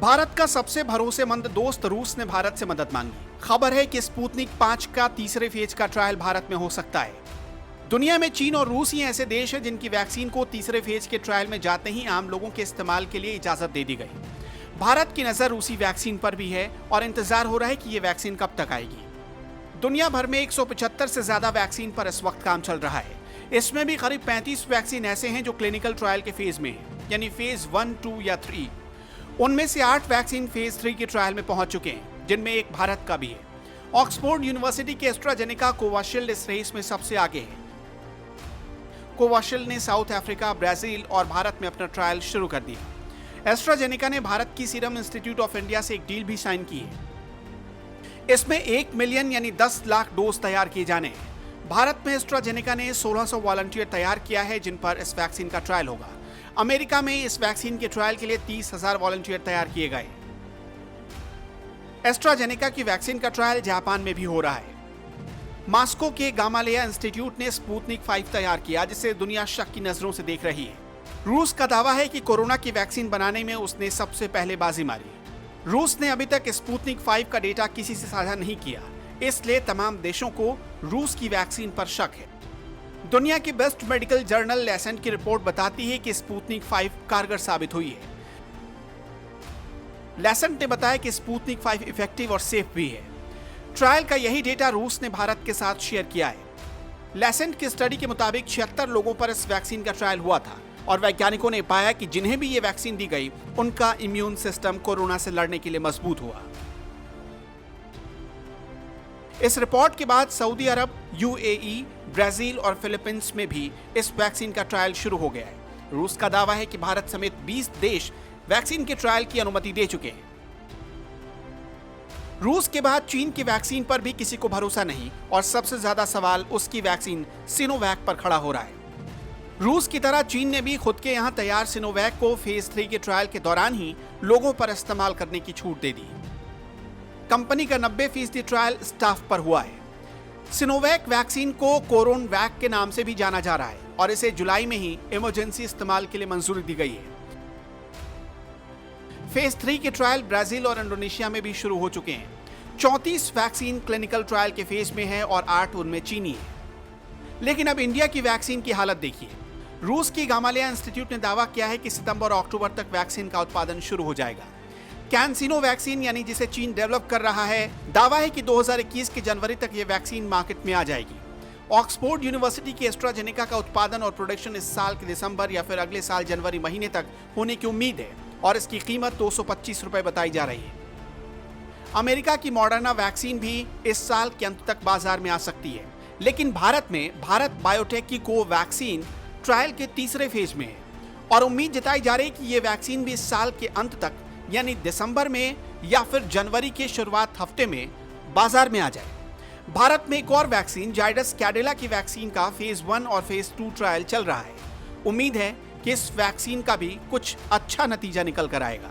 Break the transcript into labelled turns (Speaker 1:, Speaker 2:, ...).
Speaker 1: भारत का सबसे भरोसेमंद दोस्त रूस ने भारत से मदद मांगी। खबर है कि स्पुतनिक 5 का तीसरे फेज का ट्रायल भारत में हो सकता है। दुनिया में चीन और रूस ही ऐसे देश हैं जिनकी वैक्सीन को तीसरे फेज के ट्रायल में जाते ही आम लोगों के इस्तेमाल के लिए इजाजत दे दी गई। भारत की नजर रूसी वैक्सीन पर भी है और इंतजार हो रहा है कि ये वैक्सीन कब तक आएगी। दुनिया भर में 175 से ज्यादा वैक्सीन पर इस वक्त काम चल रहा है। इसमें भी करीब 35 वैक्सीन ऐसे हैं जो क्लिनिकल ट्रायल के फेज में हैं, यानी फेज 1, 2 या 3। उनमें से 8 वैक्सीन फेज 3 के ट्रायल में पहुंच चुके हैं, जिनमें एक भारत का भी है। ऑक्सफोर्ड यूनिवर्सिटी के एस्ट्राजेनेका कोवाशील्ड इस रेस में सबसे आगे है। कोवाशील्ड ने साउथ अफ्रीका, ब्राजील और भारत में अपना ट्रायल शुरू कर दिया। एस्ट्राजेनेका ने भारत की सीरम इंस्टीट्यूट ऑफ इंडिया से एक डील भी साइन की है। इसमें 1 मिलियन यानी 10 लाख डोज तैयार किए जाने हैं। भारत में एस्ट्राजेनेका ने 1600 वॉलंटियर तैयार किया है जिन पर इस वैक्सीन का ट्रायल होगा। अमेरिका में इस वैक्सीन के ट्रायल के लिए 30,000 वॉलंटियर तैयार किए गए। एस्ट्राजेनेका की वैक्सीन का ट्रायल जापान में भी हो रहा है। मॉस्को के गामालेया इंस्टीट्यूट ने स्पुतनिक 5 तैयार किया, जिसे दुनिया शक की नजरों से देख रही है। रूस का दावा है कि कोरोना की वैक्सीन बनाने में उसने सबसे पहले बाजी मारी। रूस ने अभी तक स्पुतनिक 5 का डेटा किसी से साझा नहीं किया, इसलिए तमाम देशों को रूस की वैक्सीन पर शक है। दुनिया की बेस्ट मेडिकल जर्नल लेसेंट की रिपोर्ट बताती है कि स्पुतनिक 5 कारगर साबित हुई है। लेसेंट ने बताया कि स्पुतनिक 5 इफेक्टिव और सेफ भी है। ट्रायल का यही डेटा रूस ने भारत के साथ शेयर किया है। लेसेंट की स्टडी के मुताबिक 76 लोगों पर इस वैक्सीन का ट्रायल हुआ था और वैज्ञानिकों ने पाया कि जिन्हें भी ये वैक्सीन दी गई, उनका इम्यून सिस्टम कोरोना से लड़ने के लिए मजबूत हुआ। इस रिपोर्ट के बाद सऊदी अरब, यूएई, ब्राजील और फिलीपींस में भी इस वैक्सीन का ट्रायल शुरू हो गया है। रूस का दावा है कि भारत समेत 20 देश वैक्सीन के ट्रायल की अनुमति दे चुके हैं। रूस के बाद चीन की वैक्सीन पर भी किसी को भरोसा नहीं और सबसे ज्यादा सवाल उसकी वैक्सीन सिनोवैक पर खड़ा हो रहा है। रूस की तरह चीन ने भी खुद के यहां तैयार सिनोवैक को फेज 3 के ट्रायल के दौरान ही लोगों पर इस्तेमाल करने की छूट दे दी। कंपनी का 90% ट्रायल स्टाफ पर हुआ है। सिनोवैक वैक्सीन को कोरोनवैक के नाम से भी जाना जा रहा है और इसे जुलाई में ही इमरजेंसी इस्तेमाल के लिए मंजूरी दी गई है। फेज 3 के ट्रायल ब्राजील और इंडोनेशिया में भी शुरू हो चुके हैं। 34 वैक्सीन क्लिनिकल ट्रायल के फेज में है और 8 उनमें चीनी है। लेकिन अब इंडिया की वैक्सीन की हालत देखिए। रूस की गामालेया इंस्टीट्यूट ने दावा किया है कि सितंबर और अक्टूबर तक वैक्सीन का उत्पादन शुरू हो जाएगा। कैंसिनो वैक्सीन यानी जिसे चीन डेवलप कर रहा है, दावा है कि 2021 के जनवरी तक ये वैक्सीन मार्केट में आ जाएगी। ऑक्सफोर्ड यूनिवर्सिटी की एस्ट्राजेनेका का उत्पादन और प्रोडक्शन इस साल के दिसंबर या फिर अगले साल जनवरी महीने तक होने की उम्मीद है और इसकी कीमत 225 रुपए बताई जा रही है। अमेरिका की मॉडर्ना वैक्सीन भी इस साल के अंत तक बाजार में आ सकती है, लेकिन भारत में भारत बायोटेक की कोवैक्सीन ट्रायल के तीसरे फेज में है और उम्मीद जताई जा रही है कि ये वैक्सीन भी इस साल के अंत तक यानी दिसंबर में या फिर जनवरी के शुरुआत हफ्ते में बाजार में आ जाए। भारत में एक और वैक्सीन जाइडस कैडिला की वैक्सीन का फेज 1 और फेज 2 ट्रायल चल रहा है। उम्मीद है कि इस वैक्सीन का भी कुछ अच्छा नतीजा निकल कर आएगा।